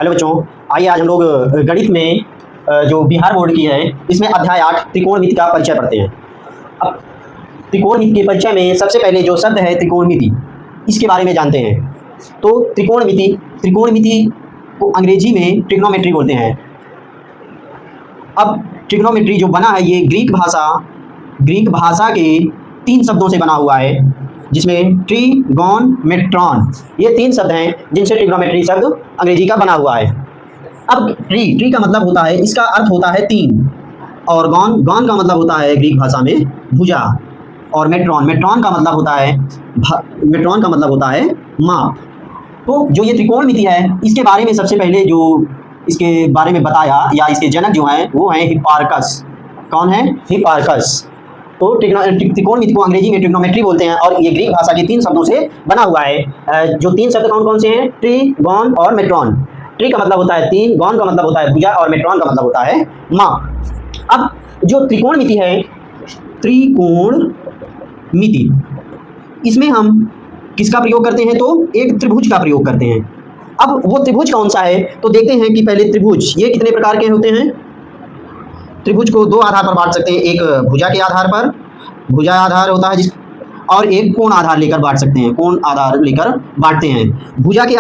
Hello बच्चों, आइए आज हम लोग गणित में जो बिहार बोर्ड की है इसमें अध्याय 8 त्रिकोणमिति का परिचय पढ़ते हैं। अब त्रिकोणमिति के परिचय में सबसे पहले जो शब्द है त्रिकोणमिति, इसके बारे में जानते हैं। तो त्रिकोणमिति को अंग्रेजी में ट्रिग्नोमेट्री बोलते हैं। अब ट्रिग्नोमेट्री जो बना है ये ग्रीक भाषा के 3 शब्दों से बना हुआ है, जिसमें ट्रिगोनमेट्रॉन, ये 3 शब्द हैं जिनसे ट्रिग्नोमेट्री शब्द अंग्रेजी का बना हुआ है। अब ट्री का मतलब होता है, इसका अर्थ होता है 3, और गॉन का मतलब होता है ग्रीक भाषा में भुजा, और मेट्रॉन का मतलब होता है माप। तो जो ये त्रिकोणमिति है इसके बारे में सबसे पहले जो इसके बारे में बताया या इसके जनक जो हैं वो हैं हिप्पारकस। कौन है? हिप्पारकस। तो त्रिकोणमिति को अंग्रेजी में ट्रिग्नोमेट्री बोलते हैं, और ये ग्रीक भाषा के 3 शब्दों से बना हुआ है। जो 3 शब्द कौन कौन से हैं? ट्री, गॉन और मेट्रॉन। ट्री का मतलब होता है 3, गॉन का मतलब होता है भुजा, और मेट्रॉन का मतलब होता है माप। अब जो त्रिकोणमिति है, त्रिकोणमिति, इसमें हम किसका प्रयोग करते हैं? तो एक त्रिभुज का प्रयोग करते हैं। अब वो त्रिभुज कौन सा है? तो देखते हैं कि पहले त्रिभुज ये कितने प्रकार के होते हैं। त्रिभुज को 2 आधार पर बांट सकते हैं, एक भुजा के आधार पर, भुजा आधार होता है और एक कोण आधार लेकर बांट सकते हैं, कोण आधार लेकर बांटते हैं। भुजा के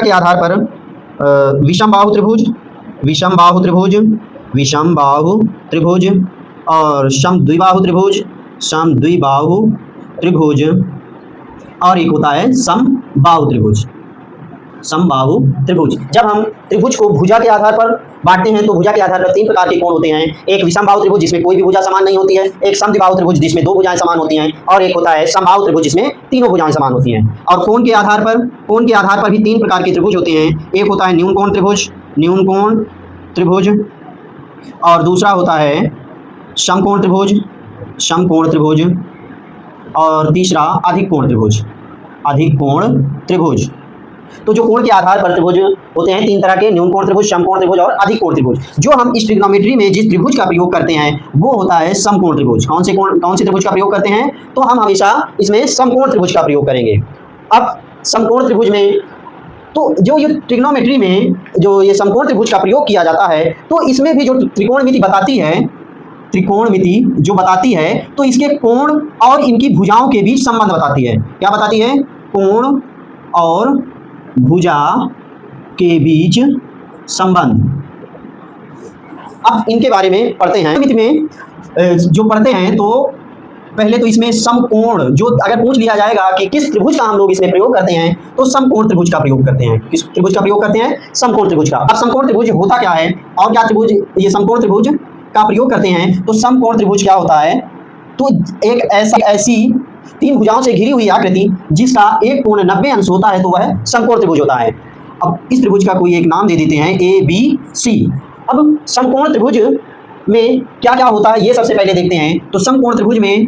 आधार पर विषमबाहु त्रिभुज और समद्विबाहु त्रिभुज, और एक होता है समबाहु त्रिभुज। जब हम त्रिभुज को भुजा के आधार पर बांटते हैं तो भुजा के आधार पर 3 प्रकार के कोण होते हैं। एक विषमबाहु त्रिभुज जिसमें कोई भी भुजा समान नहीं होती है, एक समद्विबाहु त्रिभुज जिसमें 2 भुजाएं समान होती हैं, और एक होता है समबाहु त्रिभुज जिसमें तीनों भुजाएं समान होती हैं। और कोण के आधार पर भी 3 प्रकार के त्रिभुज होते हैं। एक होता है न्यून कोण त्रिभुज, और दूसरा होता है समकोण त्रिभुज, और तीसरा अधिक कोण त्रिभुज। तो जो कोण के आधार पर त्रिभुज होते हैं 3 तरह के, न्यून कोण त्रिभुज, समकोण त्रिभुज और अधिक कोण त्रिभुज। जो हम इस ट्रिग्नोमेट्री में जिस त्रिभुज का प्रयोग करते हैं वो होता है समकोण त्रिभुज। कौन से त्रिभुज का प्रयोग करते हैं? तो हम हमेशा इसमें समकोण त्रिभुज का प्रयोग करेंगे। अब समकोण त्रिभुज में तो जो ये ट्रिग्नोमेट्री में जो ये समकोण त्रिभुज का प्रयोग किया जाता है, तो इसमें भी जो त्रिकोणमिति जो बताती है तो इसके कोण और इनकी भुजाओं के बीच संबंध बताती है। क्या बताती है? कोण और भुजा के बीच संबंध। अब इनके बारे में पढ़ते हैं। त्रिकोणमिति में जो पढ़ते हैं तो पहले तो इसमें समकोण, जो अगर पूछ लिया जाएगा कि किस त्रिभुज का हम लोग इसमें प्रयोग करते हैं तो समकोण त्रिभुज का प्रयोग करते हैं। किस त्रिभुज का प्रयोग करते हैं? समकोण त्रिभुज का। अब समकोण त्रिभुज होता क्या है और क्या त्रिभुज ये समकोण त्रिभुज का प्रयोग करते हैं? तो समकोण त्रिभुज क्या होता है? तो एक ऐसी 3 भुजाओं से घिरी हुई आकृति जिसका एक कोण 90 अंश होता है तो वह समकोण त्रिभुज होता है। अब इस त्रिभुज का कोई एक नाम दे देते हैं ABC। अब समकोण त्रिभुज में क्या क्या होता है ये सबसे पहले देखते हैं। तो समकोण त्रिभुज में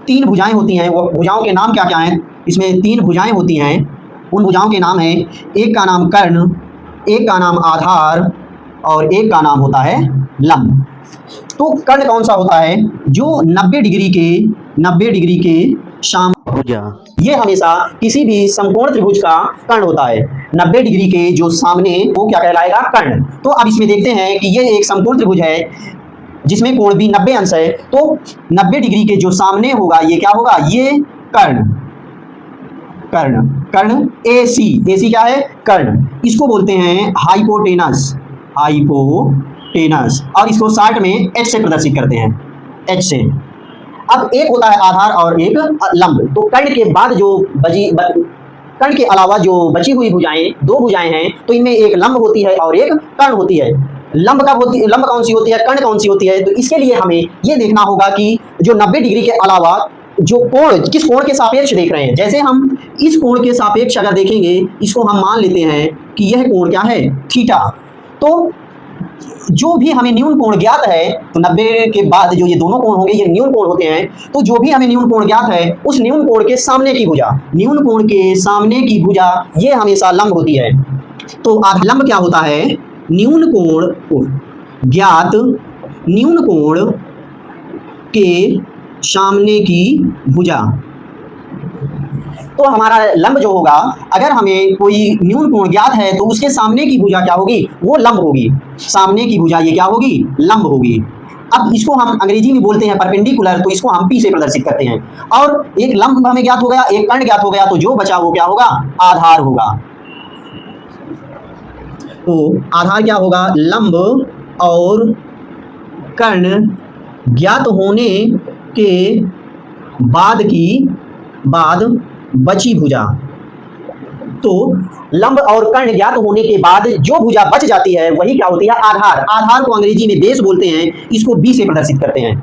3 भुजाएं होती हैं। वो भुजाओं के नाम क्या क्या हैं? इसमें 3 भुजाएं होती हैं। उन भुजाओं के नाम हैं, एक का नाम कर्ण, एक का नाम आधार, और एक का नाम होता है लंब। तो कर्ण कौन सा होता है? जो 90 डिग्री के भुजा, ये हमेशा किसी भी समकोण त्रिभुज का कर्ण होता है। 90 डिग्री के जो सामने वो क्या कहलाएगा? कर्ण। तो अब इसमें देखते हैं कि ये एक समकोण त्रिभुज है जिसमें कोण भी 90 अंश है। तो 90 डिग्री के जो सामने होगा ये क्या होगा? ये कर्ण AC क्या है? कर्ण। इसको बोलते हैं हाइपोटेनस, और इसको शॉर्ट में H से प्रदर्शित करते हैं, H से। अब एक होता है आधार और एक लंब। तो कर्ण के बाद जो कर्ण के अलावा जो बची हुई भुजाएं 2 भुजाएं हैं तो इनमें एक लंब होती है और एक कर्ण होती है। लंब कौन सी होती है? कर्ण कौन सी होती है? तो इसके लिए हमें ये देखना होगा कि जो 90 डिग्री के अलावा जो कोण किस कोण के सापेक्ष देख रहे हैं। जैसे हम इस कोण के सापेक्ष अगर देखेंगे, इसको हम मान लेते हैं कि यह कोण क्या है? थीटा। तो जो भी हमें न्यून कोण ज्ञात है, तो 90 के बाद जो ये दोनों कोण होंगे ये न्यून कोण होते हैं। तो जो भी हमें न्यून कोण ज्ञात है उस न्यून कोण के सामने की भुजा, ये हमेशा लंब होती है। तो लंब क्या होता है? न्यून कोण के सामने की भुजा। तो हमारा लंब जो होगा, अगर हमें कोई न्यून कोण ज्ञात है तो उसके सामने की भुजा क्या होगी, वो लंब होगी। सामने की भुजा ये क्या होगी, लंब होगी। अब इसको हम अंग्रेजी में बोलते हैं परपेंडिकुलर, तो इसको हम P से प्रदर्शित करते हैं। और एक लंब हमें ज्ञात हो गया, एक कर्ण ज्ञात हो गया, तो जो बचा वो क्या होगा, आधार होगा। तो आधार क्या होगा, लंब और कर्ण ज्ञात होने के बाद बची भुजा। तो लंब और कर्ण ज्ञात होने के बाद जो भुजा बच जाती है वही क्या होती है, आधार। आधार को अंग्रेजी में बेस बोलते हैं, इसको बी से प्रदर्शित करते हैं।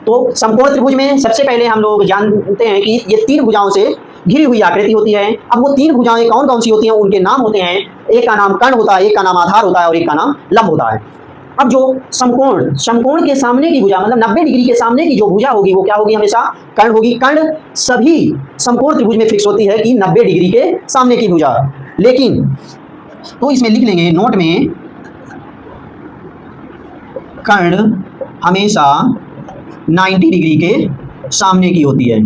तो समकोण त्रिभुज में सबसे पहले हम लोग जानते हैं कि ये तीन भुजाओं से घिरी हुई आकृति होती है। अब वो तीन भुजाएं कौन कौन सी होती हैं, उनके नाम होते हैं। एक का नाम कर्ण होता है, एक का नाम आधार होता है और एक का नाम लंब होता है। अब जो समकोण के सामने की भुजा, मतलब 90 डिग्री के सामने की जो भुजा होगी वो क्या होगी, हमेशा कर्ण होगी। कर्ण सभी समकोण त्रिभुज में फिक्स होती है कि 90 डिग्री के सामने की भुजा। लेकिन तो इसमें लिख लेंगे नोट में, कर्ण हमेशा 90 डिग्री के सामने की होती है,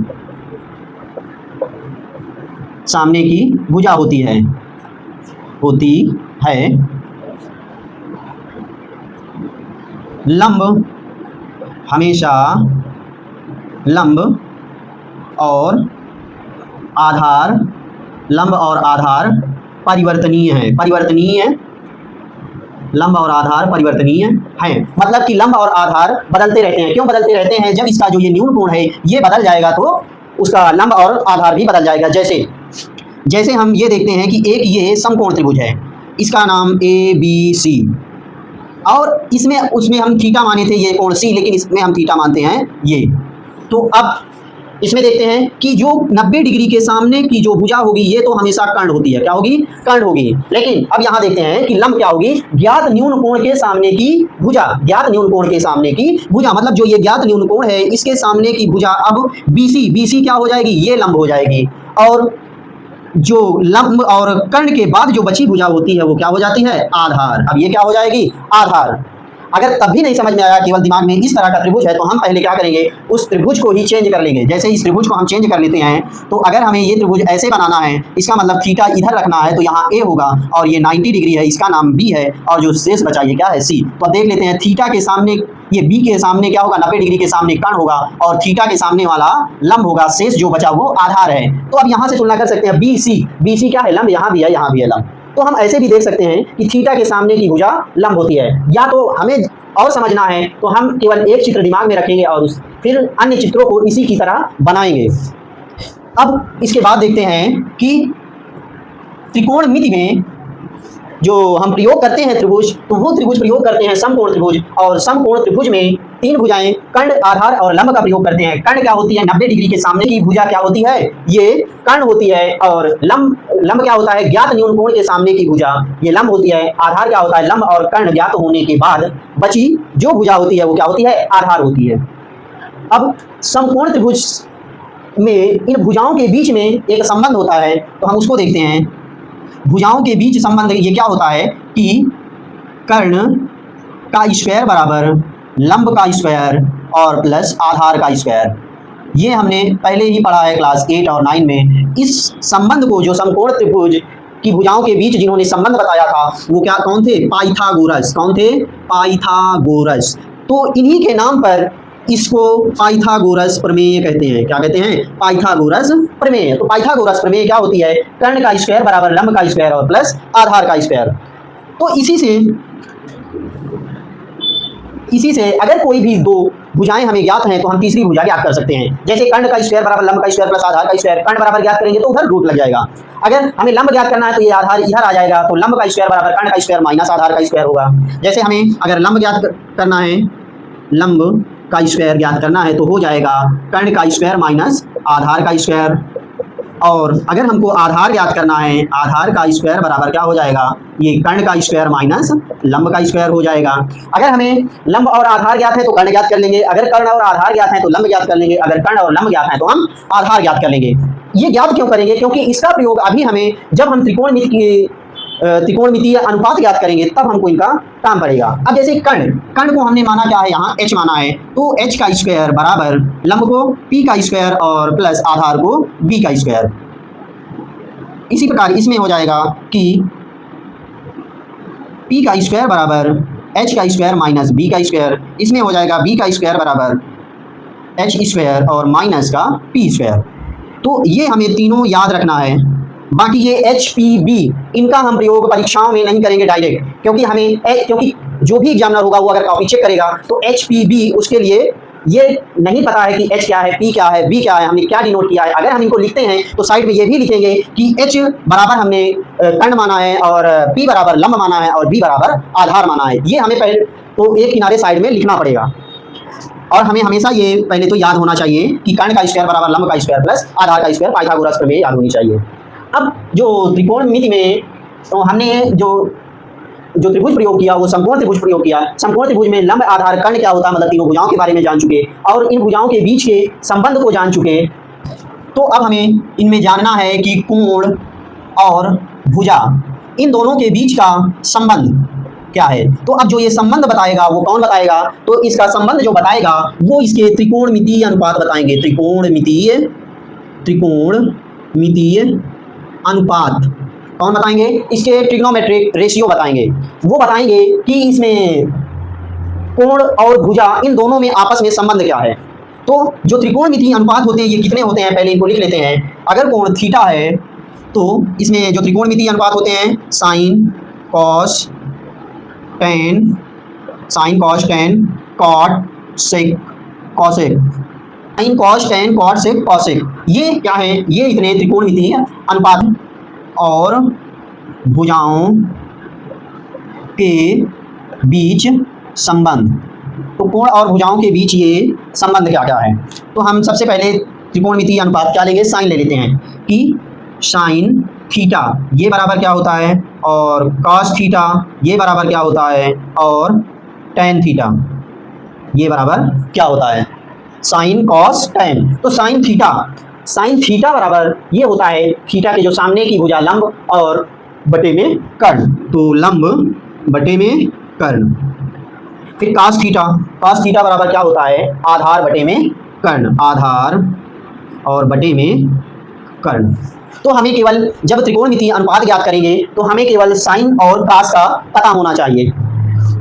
सामने की भुजा होती है। लंब हमेशा, लंब और आधार, लंब और आधार परिवर्तनीय है, लंब और आधार परिवर्तनीय हैं। मतलब कि लंब और आधार बदलते रहते हैं। क्यों बदलते रहते हैं, जब इसका जो ये न्यून कोण है ये बदल जाएगा तो उसका लंब और आधार भी बदल जाएगा। जैसे हम ये देखते हैं कि एक ये समकोण त्रिभुज है, इसका नाम ABC, और उसमें हम थीटा माने थे ये कोण C, लेकिन इसमें हम थीटा मानते हैं ये। तो अब इसमें देखते हैं कि जो 90 डिग्री के सामने की जो भुजा होगी ये तो हमेशा कर्ण होती है। क्या होगी, कर्ण होगी। लेकिन अब यहाँ देखते हैं कि लंब क्या होगी, ज्ञात न्यून कोण के सामने की भुजा। ज्ञात न्यून कोण के सामने की भुजा मतलब जो ये ज्ञात न्यून कोण है इसके सामने की भुजा अब BC क्या हो जाएगी, ये लंब हो जाएगी। और जो लंब और कर्ण के बाद जो बची भुजा होती है वो क्या हो जाती है, आधार। अब ये क्या हो जाएगी, आधार। अगर तब भी नहीं समझ में आया, केवल दिमाग में इस तरह का त्रिभुज है, तो हम पहले क्या करेंगे, उस त्रिभुज को ही चेंज कर लेंगे। जैसे इस त्रिभुज को हम चेंज कर लेते हैं, तो अगर हमें ये त्रिभुज ऐसे बनाना है, इसका मतलब थीटा इधर रखना है, तो यहाँ A होगा और ये 90 डिग्री है, इसका नाम B है, और जो शेष बचा ये क्या है, C। तो अब देख लेते हैं, थीटा के सामने ये B के सामने क्या होगा, 90 डिग्री के सामने कर्ण होगा और थीटा के सामने वाला लंब होगा, शेष जो बचा वो आधार है। तो अब यहाँ से तुलना कर सकते हैं BC क्या है, लंब, यहाँ भी है, यहाँ भी है लंब। तो हम ऐसे भी देख सकते हैं कि थीटा के सामने की भुजा लंब होती है। या तो हमें और समझना है तो हम केवल एक चित्र दिमाग में रखेंगे और फिर अन्य चित्रों को इसी की तरह बनाएंगे। अब इसके बाद देखते हैं कि त्रिकोणमिति में जो हम प्रयोग करते हैं त्रिभुज, तो वो त्रिभुज प्रयोग करते हैं समकोण त्रिभुज, और समकोण त्रिभुज में तीन भुजाएं कर्ण, आधार और लंब का प्रयोग करते हैं। कर्ण क्या होती है, 90 डिग्री के सामने की भुजा क्या होती है, ये कर्ण होती है। और लंब क्या होता है, ज्ञात न्यून कोण के सामने की भुजा, ये लंब होती है। आधार क्या होता है, लंब और कर्ण ज्ञात होने के बाद बची जो भुजा होती है वो क्या होती है, आधार होती है। अब समकोण त्रिभुज में इन भुजाओं के बीच में एक संबंध होता है, तो हम उसको देखते हैं। भुजाओं के बीच संबंध ये क्या होता है कि कर्ण का स्क्वायर बराबर लंब का स्क्वायर और प्लस आधार का स्क्वायर। ये हमने पहले ही पढ़ा है क्लास 8 और 9 में। इस संबंध को, जो समकोण त्रिभुज की भुजाओं के बीच जिन्होंने संबंध बताया था वो कौन थे, पाइथागोरस। कौन थे, पाइथागोरस। तो इन्हीं के नाम पर इसको पाइथागोरस प्रमेय कहते हैं। क्या कहते हैं, पाइथागोरस प्रमेय। तो पाइथागोरस प्रमेय क्या होती है, कर्ण का स्क्वायर बराबर लंब का स्क्वायर और प्लस आधार का स्क्वायर। तो इसी से अगर कोई भी दो भुजाएं हमें ज्ञात हैं तो हम तीसरी भुजा ज्ञात कर सकते हैं। जैसे कर्ण का स्क्वायर बराबर लंब का स्क्वायर प्लस आधार का स्क्वायर, कर्ण बराबर ज्ञात करेंगे तो उधर रूट लग जाएगा। अगर हमें लंब ज्ञात करना है तो ये आधार इधर आ जाएगा, तो लंब का स्क्वायर बराबर कर्ण का स्क्वायर माइनस आधार का स्क्वायर होगा। जैसे हमें अगर लंब ज्ञात करना है, लंब का स्क्वायर ज्ञात करना है तो हो जाएगा कर्ण का स्क्वायर माइनस आधार का स्क्वायर। और अगर हमको आधार ज्ञात करना है, आधार का स्क्वायर बराबर क्या हो जाएगा, ये कर्ण का स्क्वायर माइनस लंब का स्क्वायर हो जाएगा। अगर हमें लंब और आधार ज्ञात है तो कर्ण ज्ञात कर लेंगे, अगर कर्ण और आधार ज्ञात है तो लंब ज्ञात कर लेंगे, अगर कर्ण और लंब ज्ञात है तो हम आधार ज्ञात कर लेंगे। ये ज्ञात क्यों करेंगे, क्योंकि इसका प्रयोग अभी हमें, जब हम त्रिकोणमिति त्रिकोणमितीय अनुपात ज्ञात करेंगे तब हमको इनका काम पड़ेगा। अब जैसे कर्ण, कर्ण को हमने माना क्या है, यहाँ h माना है, तो h का स्क्वायर बराबर लंब को p का स्क्वायर और प्लस आधार को b का स्क्वायर। इसी प्रकार इसमें हो जाएगा कि p का स्क्वायर बराबर h का स्क्वायर माइनस b का स्क्वायर, इसमें हो जाएगा b का स्क्वायर बराबर h स्क्वायर और माइनस का p स्क्वायर। तो ये हमें तीनों याद रखना है। बाकी ये एच पी बी इनका हम प्रयोग परीक्षाओं में नहीं करेंगे डायरेक्ट, क्योंकि जो भी एग्जामिनर होगा वो अगर कॉपी चेक करेगा तो एच पी बी उसके लिए ये नहीं पता है कि एच क्या है, पी क्या है, बी क्या है, हमने क्या डिनोट किया है। अगर हम इनको लिखते हैं तो साइड में ये भी लिखेंगे कि एच बराबर हमने कर्ण माना है और पी बराबर लंब माना है और बी बराबर आधार माना है। ये हमें पहले तो एक किनारे साइड में लिखना पड़ेगा और हमें हमेशा ये पहले तो याद होना चाहिए कि कर्ण का स्क्वायर बराबर लंब का स्क्वायर प्लस आधार का स्क्वायर, पाइथागोरस प्रमेय याद होनी चाहिए। अब जो त्रिकोणमिति में तो हमने जो त्रिभुज प्रयोग किया वो समकोण त्रिभुज प्रयोग किया। समकोण त्रिभुज में लंब आधार कर्ण क्या होता है, मतलब तीनों भुजाओं के बारे में जान चुके और इन भुजाओं के बीच के संबंध को जान चुके। तो अब हमें इनमें जानना है कि कोण और भुजा इन दोनों के बीच का संबंध क्या है। तो अब जो ये संबंध बताएगा वो कौन बताएगा, तो इसका संबंध जो बताएगा वो इसके त्रिकोणमितीय अनुपात बताएंगे। त्रिकोणमितीय अनुपात कौन बताएंगे, इसके ट्रिग्नोमेट्रिक रेशियो बताएंगे। वो बताएंगे कि इसमें कोण और भुजा इन दोनों में आपस में संबंध क्या है। तो जो त्रिकोणमितीय अनुपात होते हैं ये कितने होते हैं, पहले इनको लिख लेते हैं। अगर कोण थीटा है तो इसमें जो त्रिकोणमितीय अनुपात होते हैं sine cos tan, sine cos tan, cot sec cosec, sine cos tan cot sec cosec, ये क्या है, ये इतने त्रिकोणमितीय अनुपात और भुजाओं के बीच संबंध। तो कोण और भुजाओं के बीच ये संबंध क्या क्या है। तो हम सबसे पहले त्रिकोणमितीय अनुपात क्या लेंगे, साइन ले लेते हैं कि साइन थीटा ये बराबर क्या होता है और कॉस थीटा ये बराबर क्या होता है और टेन थीटा ये बराबर क्या होता है, साइन कॉस टेन। तो साइन थीटा बराबर ये होता है थीटा के जो सामने की भुजा लंब और बटे में कर्ण, तो लंब बटे में कर्ण। फिर कॉस थीटा बराबर क्या होता है, आधार बटे में कर्ण, आधार और बटे में कर्ण। तो हमें केवल जब त्रिकोणमितीय अनुपात ज्ञात करेंगे तो हमें केवल साइन और कॉस का पता होना चाहिए।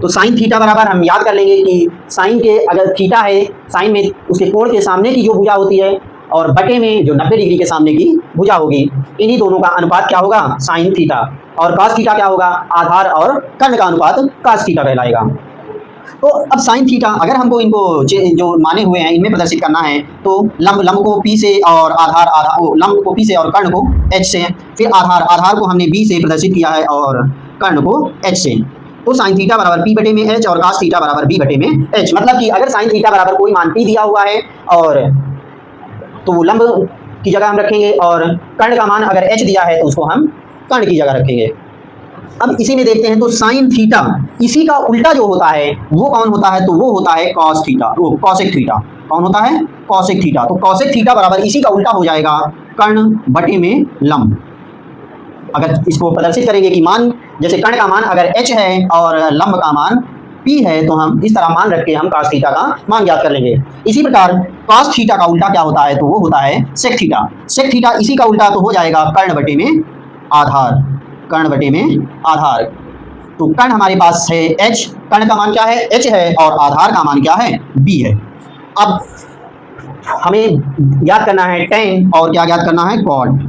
तो साइन थीटा बराबर हम याद कर लेंगे कि साइन के अगर थीटा है, साइन में उसके कोण के सामने की जो भुजा होती है और बटे में जो 90 डिग्री के सामने की भुजा होगी, इन्हीं दोनों का अनुपात क्या होगा, साइन थीटा। और कॉस थीटा क्या होगा, आधार और कर्ण का अनुपात कॉस थीटा कहलाएगा। तो अब साइन थीटा अगर हमको इनको जो माने हुए हैं इनमें प्रदर्शित करना है तो लंब को P से और लंब को P से और कर्ण को H से, फिर आधार को हमने B से प्रदर्शित किया है और कर्ण को H से। तो साइन थीटा बराबर P बटे में H और cos थीटा बराबर B बटे में H। मतलब कि अगर साइन थीटा बराबर कोई मान P दिया हुआ है और तो लंब की जगह हम रखेंगे और कर्ण का मान अगर H दिया है तो उसको हम कर्ण की जगह रखेंगे। अब इसी में देखते हैं तो साइन थीटा इसी का उल्टा जो होता है वो कौन होता है, तो वो होता है कॉस थीटा, वो कॉसेक थीटा। कौन होता है, कॉसेक थीटा। तो कॉसेक थीटा बराबर इसी का उल्टा हो जाएगा कर्ण बटे में लंब। अगर इसको प्रदर्शित करेंगे कि मान जैसे कर्ण का मान अगर h है और लंब का मान p है तो हम इस तरह मान रख के हम cos थीटा का मान ज्ञात कर लेंगे। इसी प्रकार cos थीटा का उल्टा क्या होता है, तो वो होता है sec थीटा। sec थीटा इसी का उल्टा तो हो जाएगा कर्ण बटे में आधार, कर्ण बटे में आधार। तो कर्ण हमारे पास है h, कर्ण का मान क्या है, h है और आधार का मान क्या है, b है। अब हमें ज्ञात करना है tan और क्या ज्ञात करना है, cot,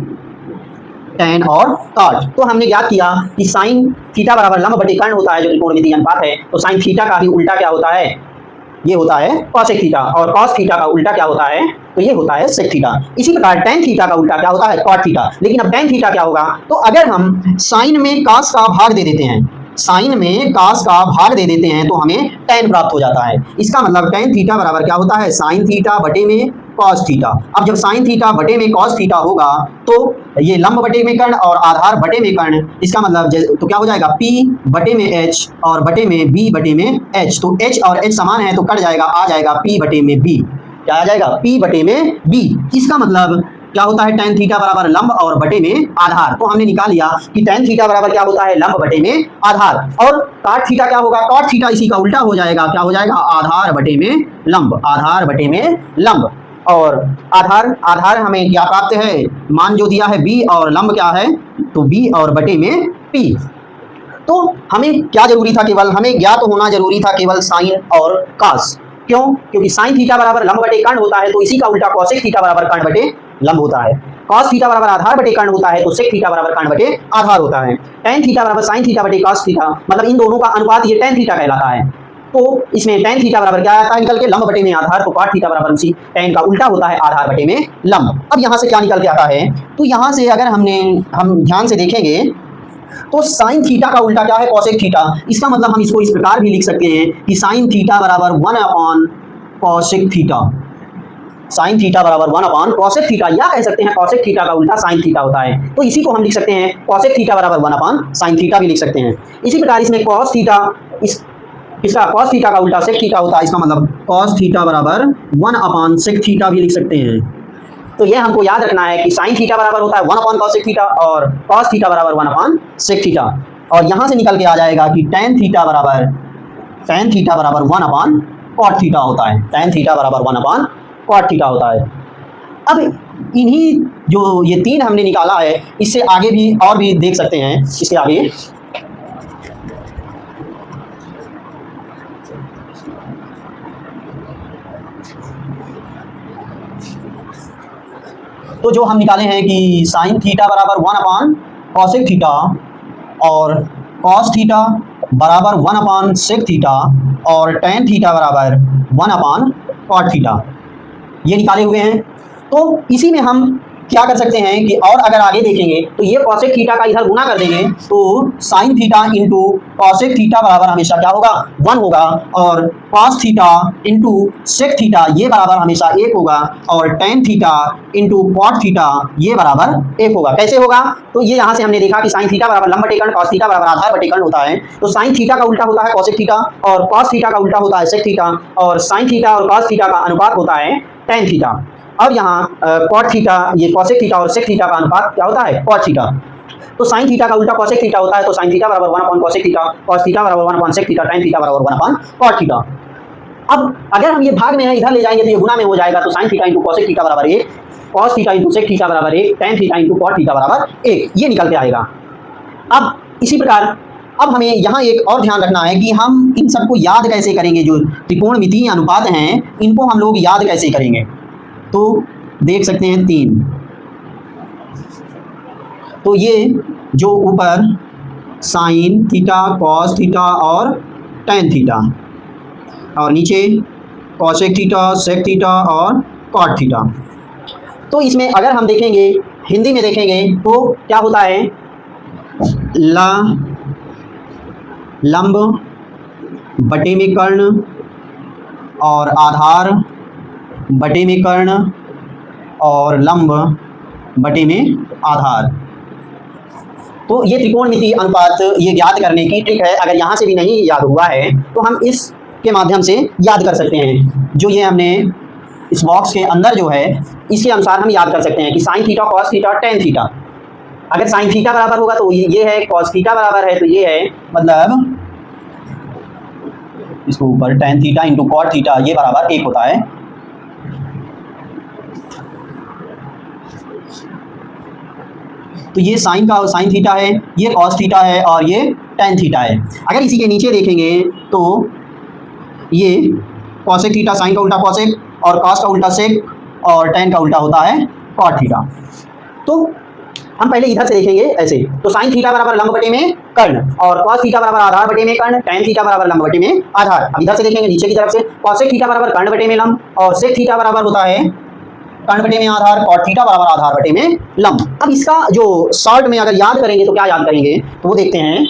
tan और cot। तो हमने ज्ञात किया कि साइन थीटा बराबर लंब बटे कर्ण होता है जो त्रिकोणमितीय अनुपात है। तो साइन थीटा का ही उल्टा क्या होता है, ये होता है cosec थीटा, और cos थीटा का उल्टा क्या होता है, तो ये होता है sec थीटा। इसी प्रकार tan थीटा का उल्टा क्या होता है, cot थीटा। लेकिन अब tan थीटा क्या होगा, तो अगर हम साइन में cos का भाग दे देते हैं, साइन में cos का भाग दे देते हैं तो हमें tan प्राप्त हो जाता है। इसका मतलब tan थीटा बराबर क्या होता है, साइन थीटा बटे में cos थीटा। अब जब साइन थीटा बटे में cos थीटा होगा तो ये लंब बटे में कर्ण और आधार बटे में कर्ण, इसका मतलब तो क्या हो जाएगा, p बटे में h और बटे में b बटे में h। तो h और h समान है तो कट जाएगा, आ जाएगा p बटे में b। क्या आ जाएगा, p बटे में b। इसका मतलब क्या होता है tan थीटा बराबर लंब और बटे में आधार। तो हमने निकाल लिया कि tan थीटा बराबर क्या होता है, लंब बटे में आधार। और cot थीटा क्या होगा, cot थीटा इसी का उल्टा हो जाएगा, क्या हो जाएगा, आधार बटे में लंब, आधार बटे में लंब। और आधार हमें क्या प्राप्त है, मान जो दिया है b और लंब क्या है, तो b और बटे में p। तो हमें क्या जरूरी था, केवल हमें ज्ञात होना जरूरी था केवल साइन और कॉस। क्यों, क्योंकि साइन थीटा बराबर लंब बटे कर्ण होता है, तो इसी का उल्टा कॉसेक थीटा बराबर कर्ण बटे लंब होता है। कॉस थीटा बराबर आधार बटे कर्ण होता है, तो सेक थीटा बराबर कर्ण बटे आधार होता है। tan थीटा बराबर साइन थीटा बटे कॉस थीटा, मतलब इन दोनों का अनुपात ये tan थीटा कहलाता है। तो इसमें tan थीटा बराबर क्या आता है निकल के, लंब बटे में आधार, तो cot थीटा बराबर उसी tan का उल्टा होता है, आधार बटे में लंब। अब यहाँ से क्या निकल के आता है, तो यहाँ से अगर हम ध्यान से देखेंगे तो साइन थीटा का उल्टा क्या है, कॉसेक थीटा। इसका मतलब हम इसको इस प्रकार भी लिख सकते हैं कि साइन थीटा बराबर 1 upon cosec theta, sign theta बराबर 1 अपॉन कॉसेक थीटा, या कह सकते हैं कॉसेक थीटा का उल्टा साइन थीटा होता है। तो इसी को हम लिख सकते हैं कॉसेक थीटा बराबर 1 अपॉन साइन थीटा भी लिख सकते हैं। इसी प्रकार इसमें कॉस थीटा, इसका कॉस थीटा का उल्टा सेक थीटा होता है, इसका मतलब कॉस थीटा बराबर 1 अपॉन सेक थीटा भी लिख सकते हैं। तो ये हमको याद रखना है कि साइन थीटा बराबर होता है 1 अपॉन कॉसेक थीटा और कॉस थीटा बराबर 1 अपॉन सेक थीटा। और यहाँ से निकल के आ जाएगा कि tan थीटा बराबर 1 अपॉन कॉट थीटा होता है, tan थीटा बराबर 1 अपॉन कॉट थीटा होता है। अब इन्हीं जो ये तीन हमने निकाला है, इससे आगे भी और भी देख सकते हैं, इसके आगे तो जो हम निकाले हैं कि साइन थीटा बराबर 1 अपॉन कॉसेक थीटा और कॉस थीटा बराबर 1 अपॉन सेक थीटा और tan थीटा बराबर 1 अपॉन कॉट थीटा, ये निकाले हुए हैं। तो इसी में हम क्या कर सकते हैं कि और अगर आगे देखेंगे तो ये कॉसेक थीटा का इधर गुना कर देंगे, तो sine theta into cosec theta बराबर हमेशा क्या होगा, 1 होगा, और cos theta into sec theta ये बराबर हमेशा 1 होगा, और tan theta into cot theta ये बराबर 1 होगा। कैसे होगा, तो ये यहाँ से हमने देखा कि साइन थीटा बराबर लंब बटे कर्ण, कॉस थीटा बराबर आधार बटे कर्ण होता है। तो साइन थीटा का उल्टा होता है कॉसेक थीटा और कॉस थीटा का उल्टा होता है सेक थीटा, और साइन थीटा और कॉस थीटा का अनुपात होता है tan थीटा। अब यहाँ कॉट थीटा, ये कॉसेक थीटा और सेक थीटा का अनुपात क्या होता है, कॉट थीटा। तो साइन थीटा का उल्टा कॉसेक थीटा होता है, तो साइन थीटा बराबर 1 upon cosec theta, cos theta बराबर 1 upon sec theta, tan theta बराबर 1 अपॉन कॉट थीटा। अब अगर हम ये भाग में है इधर ले जाएंगे तो ये गुना में हो जाएगा, तो sine theta into cosec theta बराबर 1, cos theta into sec theta बराबर 1, tan theta into cot theta बराबर 1, ये निकल के आएगा। अब इसी प्रकार अब हमें यहाँ एक और ध्यान रखना है कि हम इन सबको याद कैसे करेंगे, जो त्रिकोणमितीय अनुपात हैं इनको हम लोग याद कैसे करेंगे। तो देख सकते हैं 3, तो ये जो ऊपर साइन थीटा, कॉस थीटा और tan थीटा, और नीचे कॉसेक थीटा, सेक थीटा और कॉट थीटा। तो इसमें अगर हम देखेंगे हिंदी में देखेंगे तो क्या होता है, लंब बटे में कर्ण और आधार बटे में कर्ण और लंब बटे में आधार। तो ये त्रिकोणमितीय अनुपात ये ज्ञात करने की ट्रिक है। अगर यहाँ से भी नहीं याद हुआ है तो हम इसके माध्यम से याद कर सकते हैं। जो ये हमने इस बॉक्स के अंदर जो है इसके अनुसार हम याद कर सकते हैं कि sine theta, cos theta, tan theta. अगर साइन थीटा बराबर होगा तो ये है, कॉस थीटा बराबर है तो ये है, मतलब इसको ऊपर tan theta into cot theta ये बराबर 1 होता है। तो ये साइन थीटा है, ये कॉस थीटा है और ये tan थीटा है। अगर इसी के नीचे देखेंगे तो ये कॉसेक थीटा, साइन का उल्टा कॉसेक और कॉस का उल्टा सेक और tan का उल्टा होता है कॉट थीटा। तो हम पहले इधर से देखेंगे ऐसे, तो साइन थीटा बराबर लंब बटे में कर्ण और कॉस थीटा बराबर आधार बटे में कर्ण, tan थीटा बराबर लंब बटे में आधार। अब इधर से देखेंगे नीचे की तरफ से, कॉसेक थीटा बराबर कर्ण बटे में लंब और सेक थीटा बराबर होता है कर्ण बटे में आधार, कॉट थीटा बराबर आधार बटे में लंब। अब इसका जो शॉर्ट में अगर याद करेंगे तो क्या याद करेंगे, तो वो देखते हैं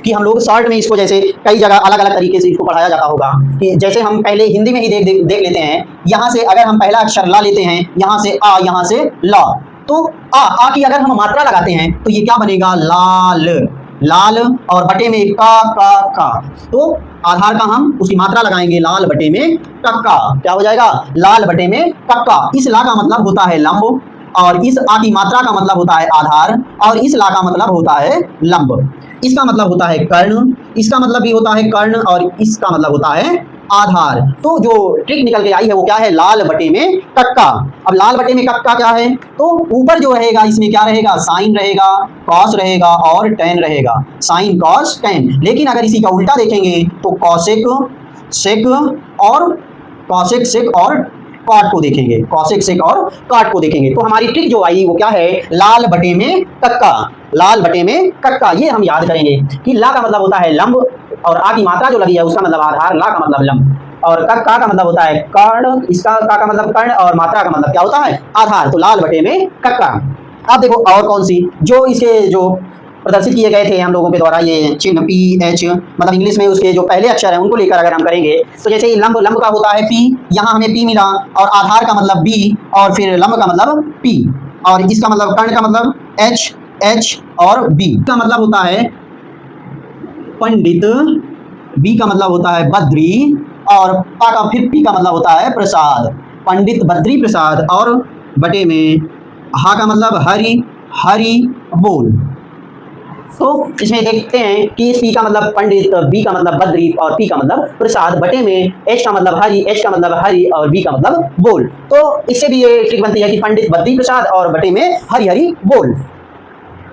कि हम लोग शॉर्ट में इसको जैसे कई जगह अलग अलग तरीके से इसको पढ़ाया जाता होगा कि जैसे हम पहले हिंदी में ही देख लेते हैं। यहाँ से अगर हम पहला अक्षर ला लेते हैं, यहाँ से आ, यहाँ से ला, तो आ की अगर हम मात्रा लगाते हैं तो ये क्या बनेगा, लाल, लाल और बटे में का। तो आधार का हम उसकी मात्रा लगाएंगे लाल बटे में कक्का। क्या हो जाएगा? लाल बटे में कक्का। इस ला का मतलब होता है लंब, और इस आ की मात्रा का मतलब होता है आधार, और इस ला का मतलब होता है लंब। इसका मतलब होता है कर्ण, इसका मतलब भी होता है कर्ण, और इसका मतलब होता है आधार। तो जो ट्रिक निकल के आई है वो क्या है? लाल बटे में कक्का। अब लाल बटे में कक्का क्या है? तो ऊपर जो रहेगा इसमें क्या रहेगा? साइन रहेगा, कॉस रहेगा और टेन रहेगा। Sign cos ten. लेकिन अगर इसी का उल्टा देखेंगे तो कॉसेक सेक और कॉसेक सेक और कॉट को देखेंगे, कॉसेक सेक और कॉट को देखेंगे। तो हमारी ट्रिक जो आई वो क्या है? लाल बटे में कक्का। लाल बटे में कक्का, ये हम याद करेंगे कि ला का मतलब होता है लंब, और आ की मात्रा जो लगी है उसका मतलब आधार, ला का मतलब लंब, और का मतलब होता है कर्ण, इसका का मतलब कर्ण, और मात्रा का मतलब क्या होता है? आधार। तो लाल बटे में कक्का। अब देखो और कौन सी जो इसके जो प्रदर्शित किए गए थे हम लोगों के द्वारा, ये चिन्ह पी एच, मतलब इंग्लिश में उसके जो पहले अक्षर हैं उनको लेकर अगर हम करेंगे तो जैसे लंब, लंब का होता है पी, यहाँ हमें पी मिला, और आधार का मतलब बी, और फिर लंब का मतलब पी, और इसका मतलब कर्ण का मतलब एच, एच और बी का मतलब होता है पंडित, बी का मतलब होता है बद्री, और पा का फिर पी का मतलब होता है प्रसाद, पंडित बद्री प्रसाद, और बटे में हा का मतलब हरि, हरि बोल। तो इसमें देखते हैं कि पी का मतलब पंडित, बी का मतलब बद्री और पी का मतलब प्रसाद, बटे में एच का मतलब हरि, एच का मतलब हरि और बी का मतलब बोल। तो इससे भी ये ट्रिक बनती है कि पंडित बद्री प्रसाद और बटे में हरि हरि बोल।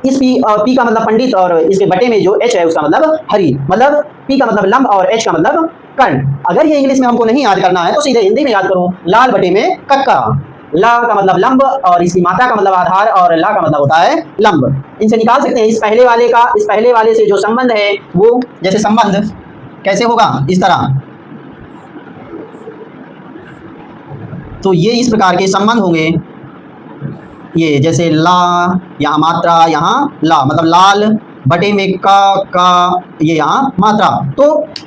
इस पी का मतलब पंडित और इसके बटे में जो एच है उसका मतलब हरि, मतलब पी का मतलब लंब और एच का मतलब कर्ण। अगर ये इंग्लिश में हमको नहीं याद करना है तो सीधे हिंदी में याद करो, लाल बटे में कक्का। ला का मतलब लंब, और इसकी मात्रा का मतलब आधार, और ला का मतलब होता है लंब। इनसे निकाल सकते हैं इस पहले वाले का, इस पहले वाले से जो संबंध है वो, जैसे संबंध कैसे होगा? इस तरह। तो ये इस प्रकार के संबंध होंगे, ये जैसे ला, यहाँ मात्रा, यहाँ ला, मतलब लाल बटे में का, ये यहाँ मात्रा। तो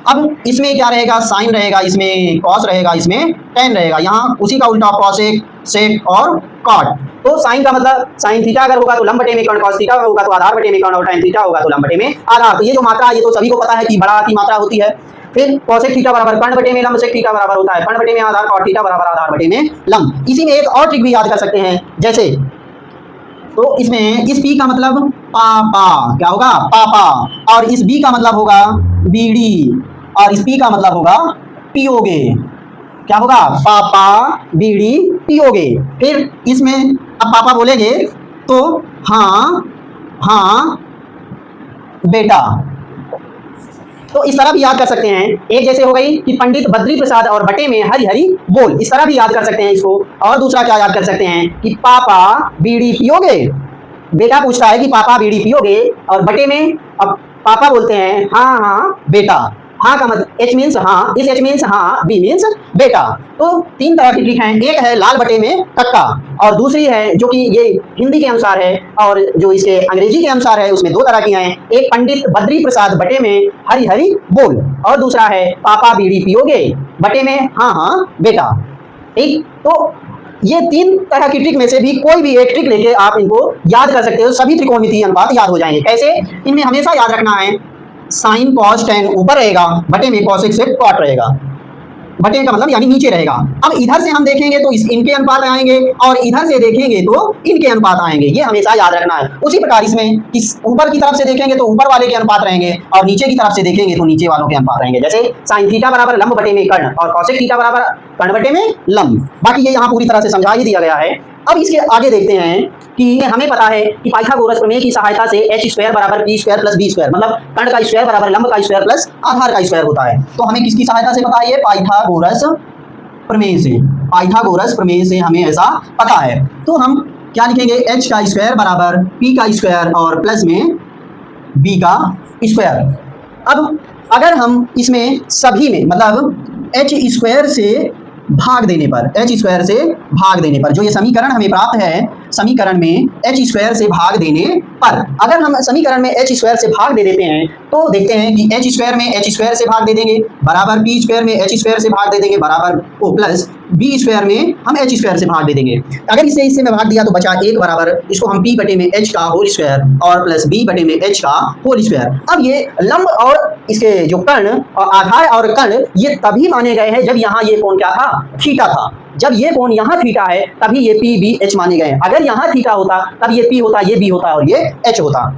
अब इसमें क्या रहेगा? साइन रहेगा, इसमें कॉस रहेगा, इसमें टेन रहेगा, यहाँ उसी का उल्टा कॉसेक सेक और कॉट। तो साइन का मतलब साइन थीटा अगर होगा तो लंब बटे में कर्ण, कॉस थीटा होगा तो आधार बटे में कर्ण, और टेन थीटा होगा तो लंब बटे में आधार। तो ये जो मात्रा, ये तो सभी को पता है कि बड़ा की मात्रा होती है। फिर कॉसेक थीटा बराबर कर्ण बटे में लंब सेक थीटा बराबर होता है कर्ण बटे में आधार, कॉट थीटा बराबर आधार बटे में लंब। इसी में एक और ट्रिक भी याद कर सकते हैं, जैसे तो इसमें इस पी का मतलब पापा, क्या होगा? पापा, और इस बी का मतलब होगा बीड़ी, और इस पी का मतलब होगा पियोगे। क्या होगा? पापा बीड़ी पियोगे। फिर इसमें अब पापा बोलेंगे तो हाँ, हाँ बेटा। तो इस तरह भी याद कर सकते हैं। एक जैसे हो गई कि पंडित बद्री प्रसाद और बटे में हरि हरि बोल, इस तरह भी याद कर सकते हैं इसको। और दूसरा क्या याद कर सकते हैं कि पापा बीड़ी पियोगे, बेटा पूछता है कि पापा बीड़ी पियोगे, और बटे में अब पापा बोलते हैं हाँ हाँ बेटा। हाँ का मतलब एच मीन्स हाँ, इस एच मीन्स हाँ, बी मीन्स बेटा। तो तीन तरह की ट्रिक हैं, एक है लाल बटे में कक्का, और दूसरी है जो कि ये हिंदी के अनुसार है, और जो इसके अंग्रेजी के अनुसार है उसमें दो तरह की हैं, एक पंडित बद्री प्रसाद बटे में हरि हरि बोल, और दूसरा है पापा बीड़ी पियोगे बटे में हाँ हाँ बेटा। ठीक, तो ये तीन तरह की ट्रिक में से भी कोई भी एक ट्रिक लेके आप इनको याद कर सकते हो, सभी त्रिकोणमितीय अनुपात याद हो जाएंगे। कैसे? इनमें हमेशा याद रखना है साइन कॉस टेन ऊपर रहेगा, बटे में कॉसेक सेक कॉट रहेगा, बटे का मतलब यानी नीचे रहेगा। अब इधर से हम देखेंगे तो इनके अनुपात आएंगे, और इधर से देखेंगे तो इनके अनुपात आएंगे, ये हमेशा याद रखना है। उसी प्रकार इसमें ऊपर की तरफ से देखेंगे तो ऊपर वाले के अनुपात रहेंगे, और नीचे की तरफ से देखेंगे तो नीचे वालों के अनुपात रहेंगे। जैसे साइन थीटा बराबर लंब बटे में कर्ण, और कॉसेक थीटा बराबर कर्ण बटे में लंब। बाकी ये यहाँ पूरी तरह से समझा ही दिया गया है। अब इसके आगे देखते हैं कि हमें पता है कि पाइथागोरस प्रमेय की सहायता से एच स्क्वायर बराबर P square plus B square, मतलब कर्ण का स्क्वायर बराबर लंब का स्क्वायर प्लस आधार का स्क्वायर होता है। तो हमें किसकी सहायता से पता है? ये पाइथागोरस प्रमेय से, पाइथागोरस प्रमेय से हमें ऐसा पता है। तो हम क्या लिखेंगे? एच का स्क्वायर बराबर पी का स्क्वायर और प्लस में बी का स्क्वायर। अब अगर हम इसमें सभी में मतलब एच स्क्वायर से भाग देने पर, एच स्क्वायर से भाग देने पर, जो ये समीकरण हमें प्राप्त है, समीकरण में एच स्क्वायर से भाग देने पर, अगर हम समीकरण में एच स्क्वायर से भाग दे देते हैं तो देखते हैं कि एच स्क्वायर में एच स्क्वायर से भाग दे देंगे बराबर पी स्क्वायर में एच स्क्वायर से भाग दे देंगे बराबर ओ प्लस बी स्क्वायर में हम एच स्क्वायर से भाग दे देंगे। अगर इसे इससे में भाग दिया तो बचा एक बराबर, इसको हम पी बटे में एच का होल स्क्वायर और प्लस बी बटे में एच का होल स्क्वायर। अब ये लंब और इसके जो कर्ण और आधार और कर्ण ये तभी माने गए हैं जब यहाँ ये कोण क्या था, थीटा था। जब ये कोण यहाँ थीटा है तभी ये पी बी एच माने गए हैं। अगर यहाँ थीटा होता तब ये पी होता, ये बी होता और ये एच होता।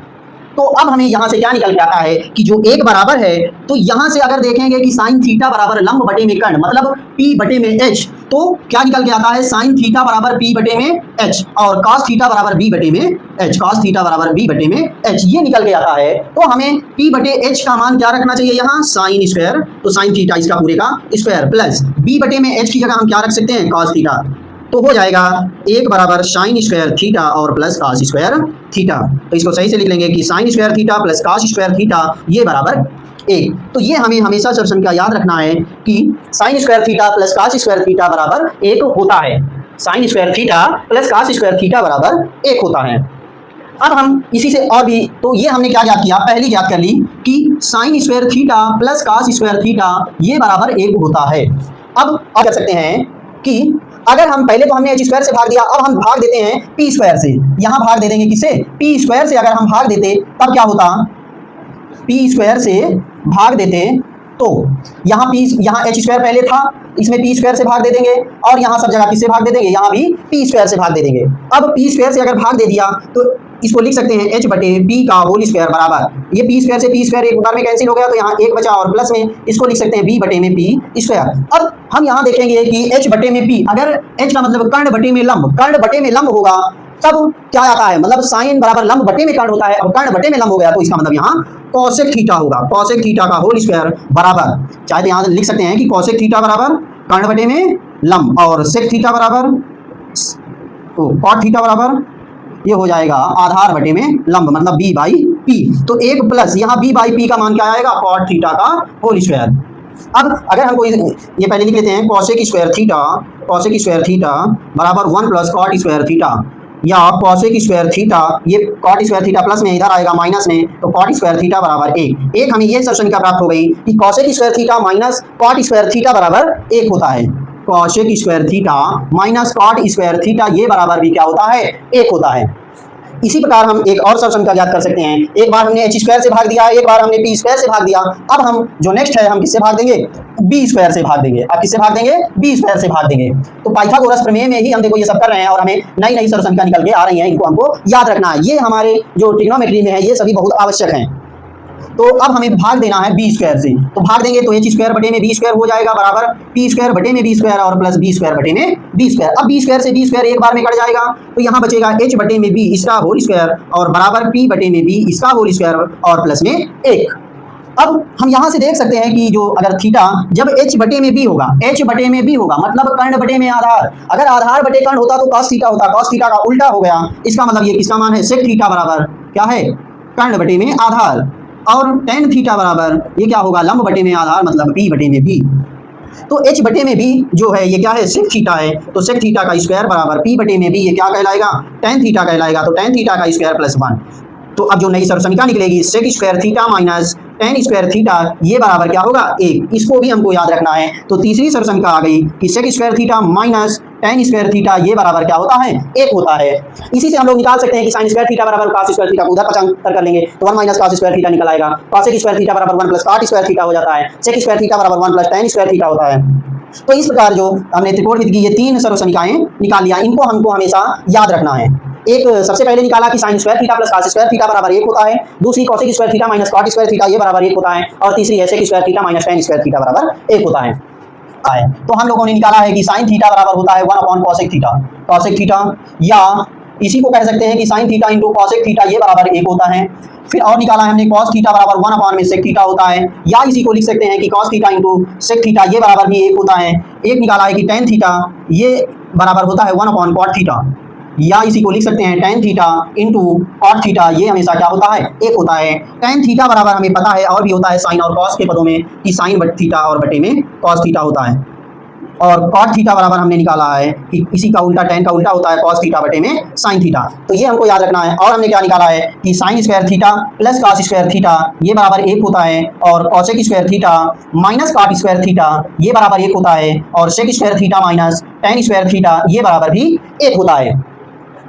तो अब हमें यहाँ से क्या निकल के आता है कि जो एक बराबर है, तो यहाँ से अगर देखेंगे कि साइन थीटा बराबर लंब बटे में कर्ण मतलब पी बटे में एच, तो क्या निकल के आता है साइन थीटा बराबर पी बटे में एच और कॉस थीटा बराबर बी बटे में एच, कॉस थीटा बराबर बी बटे में एच, ये निकल के आता है। तो हमें पी बटे एच का मान क्या रखना चाहिए यहाँ, साइन स्क्वायर, तो साइन थीटा इसका पूरे का स्क्वायर प्लस बी बटे में एच की जगह हम क्या रख सकते हैं, कॉस थीटा, तो हो जाएगा एक बराबर साइन स्क्वायर थीटा और प्लस कॉस स्क्वायर थीटा। तो इसको सही से लिख लेंगे कि sine square theta plus cos square theta ये बराबर एक। तो ये हमें हमेशा सब्सन का याद रखना है कि sine square theta plus cos square theta बराबर एक होता है। Sign square theta plus cos square theta बराबर एक होता है। अब हम इसी से और भी, तो ये हमने क्या याद किया, पहली याद कर ली कि sine square theta plus cos square theta ये बराबर एक होता है। अब कर सकते हैं कि अगर हम पहले तो हमने एच स्क्वायर से भाग दिया, अब हम भाग देते हैं पी स्क्वायर से। यहाँ भाग दे देंगे किससे, पी स्क्वायर से। अगर हम भाग देते तब क्या होता, पी स्क्वायर से भाग देते तो यहाँ एच स्क्वायर पहले था, इसमें पी स्क्वायर से भाग दे देंगे और यहाँ सब जगह किससे भाग दे देंगे, यहाँ भी पी स्क्वायर से भाग दे देंगे। अब पी स्क्वायर से अगर भाग दे दिया तो इसको लिख सकते हैं एच बटे पी का होल स्क्वायर बराबर, ये पी स्क्वायर से पी स्क्वायर एक बार में कैंसिल हो गया तो यहाँ एक बचा और प्लस में इसको लिख सकते हैं बी बटे में पी स्क्वायर। अब हम यहाँ देखेंगे कि एच बटे में पी, अगर एच का मतलब कर्ण बटे में लंब, कर्ण बटे में लंब होगा तब क्या आता है, मतलब साइन बराबर लंब बटे में कर्ण होता है। अब कर्ण बटे में लंब हो गया तो इसका मतलब यहाँ कॉसेक थीटा होगा, कॉसेक थीटा का होल स्क्वायर बराबर, चाहे तो यहाँ लिख सकते हैं कि कॉसेक थीटा बराबर कर्ण बटे में लंब और सेक थीटा बराबर कॉट थीटा बराबर ये हो जाएगा आधार बटे में लंब मतलब बी बाई पी। तो एक प्लस यहाँ बी बाई पी का मान क्या आएगा, कॉट थीटा का होल स्क्वायर। अब अगर हमको ये पहले लिख लेते हैं कॉसेक स्क्वायर थीटा बराबर 1 प्लस कॉट स्क्वायर थीटा, या कॉसेक स्क्वायर थीटा, ये कॉट स्क्वायर थीटा प्लस में इधर आएगा माइनस में, तो कॉट स्क्वायर थीटा बराबर एक। हमें ये सब्सन प्राप्त हो गई कि cosec square theta minus cot square theta बराबर एक होता है। Cosec square theta minus cot square theta ये बराबर भी क्या होता है, एक होता है। इसी प्रकार हम एक और सब्सन का याद कर सकते हैं, एक बार हमने एच स्क्वायर से भाग दिया, एक बार हमने पी स्क्वायर से भाग दिया, अब हम जो नेक्स्ट है हम किससे भाग देंगे, बी स्क्वायर से भाग देंगे। अब किससे भाग देंगे, बी स्क्वायर से भाग देंगे। तो पाइथागोरस प्रमेय में ही हम देखो ये सब कर रहे हैं और हमें नई नई सब्सन निकल के आ रही हैं, इनको हमको याद रखना है। ये हमारे जो ट्रिग्नोमेट्री में है ये सभी बहुत आवश्यक हैं। तो अब हमें भाग देना है बी स्क्वायर से, तो भाग देंगे तो एच स्क्वायर बटे में बी स्क्वायर हो जाएगा बराबर पी स्क्वायर बटे में बी स्क्वायर और प्लस बी स्क्वायर बटे में बी स्क्वायर। अब बी स्क्वायर से बी स्क्वायर एक बार में कट जाएगा तो यहाँ बचेगा एच बटे में बी इसका होल स्क्वायर और बराबर पी बटे में बी इसका होल स्क्वायर और प्लस में एक। अब हम यहाँ से देख सकते हैं कि जो अगर थीटा जब एच बटे में बी होगा, एच बटे में बी होगा मतलब कर्ण बटे में आधार, अगर आधार बटे कर्ण होता तो कॉस थीटा होता, कॉस थीटा का उल्टा हो गया। इसका मतलब ये किसका मान है, सेक थीटा बराबर क्या है, कर्ण बटे में आधार, और टेन थीटा बराबर ये क्या होगा, लंब बटे में आधार मतलब पी बटे में बी। तो एच बटे में बी जो है ये क्या है, सेक थीटा है, तो सेक थीटा का स्क्वायर बराबर पी बटे में बी ये क्या कहलाएगा, टेन थीटा कहलाएगा। तो टेन थीटा का स्क्वायर प्लस 1। तो अब जो नई सरसनिका निकलेगी sec square theta minus tan square theta ये बराबर क्या होगा, एक। इसको भी हमको याद रखना है। तो तीसरी सरसनिका आ गई कि sec square theta minus tan square theta ये बराबर क्या होता है, एक होता है। इसी से हम लोग निकाल सकते हैं कि साइन स्क्वायर थीटा बराबर कॉस स्क्वायर थीटा को उधर पचांतर कर लेंगे तो 1 माइनस कॉस स्क्वायर थीटा निकल आएगा। कॉसेक स्क्वायर थीटा बराबर 1 प्लस कॉट स्क्वायर थीटा हो जाता है। सेक स्क्वायर थीटा बराबर 1 प्लस टेन स्क्वायर थीटा होता है। तो इस प्रकार जो हमने त्रिकोणमिति की ये तीन सर्वसमीकाएं निकाल लिया, इनको हमको हमेशा याद रखना है। एक सबसे पहले निकाला कि sine square theta plus cos square theta बराबर एक होता है, दूसरी cosec square theta minus cot square theta ये बराबर एक होता है, और तीसरी है sec square theta minus tan square theta बराबर एक होता है। तो हम लोगों ने निकाला है कि साइन थीटा बराबर होता है 1 upon cosec theta, cosec theta, या इसी को कह सकते हैं कि sign theta into cosec theta ये बराबर एक होता है। फिर और निकाला है हमने कॉस थीटा बराबर 1 अपॉन में सेक थीटा होता है, या इसी को लिख सकते हैं कि cos theta into sec theta ये बराबर भी एक होता है। एक निकाला है कि टेन थीटा ये बराबर होता है 1 अपॉन कॉट थीटा, या इसी को लिख सकते हैं tan theta into cot theta ये हमेशा क्या होता है, एक होता है। टेन थीटा बराबर हमें पता है और भी होता है साइन और कॉस के पदों में कि साइन बट थीटा और बटे में कॉस थीटा होता है। और cot थीटा बराबर हमने निकाला है कि इसी का उल्टा tan का उल्टा होता है cos थीटा बटे में sin थीटा। तो ये हमको याद रखना है। और हमने क्या निकाला है कि sin square theta plus cos square theta ये बराबर 1 होता है और cosec square theta minus cot square theta ये बराबर 1 होता है और sec square theta minus tan square theta ये बराबर भी 1 होता है।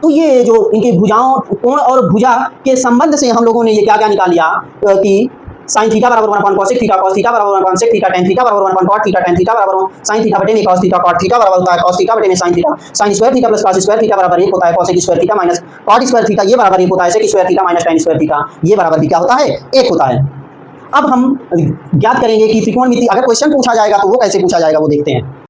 तो ये जो इनकी भुजाओं कोण और भुजा के संबंध से हम लोगों ने ये क्या क्या निकाल लिया कि sin थीटा बराबर 1 cosec थीटा cos थीटा बराबर 1 sec थीटा tan थीटा बराबर 1 cot थीटा tan थीटा बराबर sin थीटा बटे में cos थीटा cot थीटा बराबर होता है cos थीटा बटे में sin theta sin square theta plus cos square theta बराबर 1 होता है cosec square theta minus cot square theta ये बराबर 1 होता है sec square theta minus tan square theta ये बराबर भी क्या होता है 1 होता है। अब हम ज्ञात करेंगे कि त्रिकोणमिति अगर क्वेश्चन पूछा जाएगा तो वो कैसे पूछा जाएगा वो देखते हैं।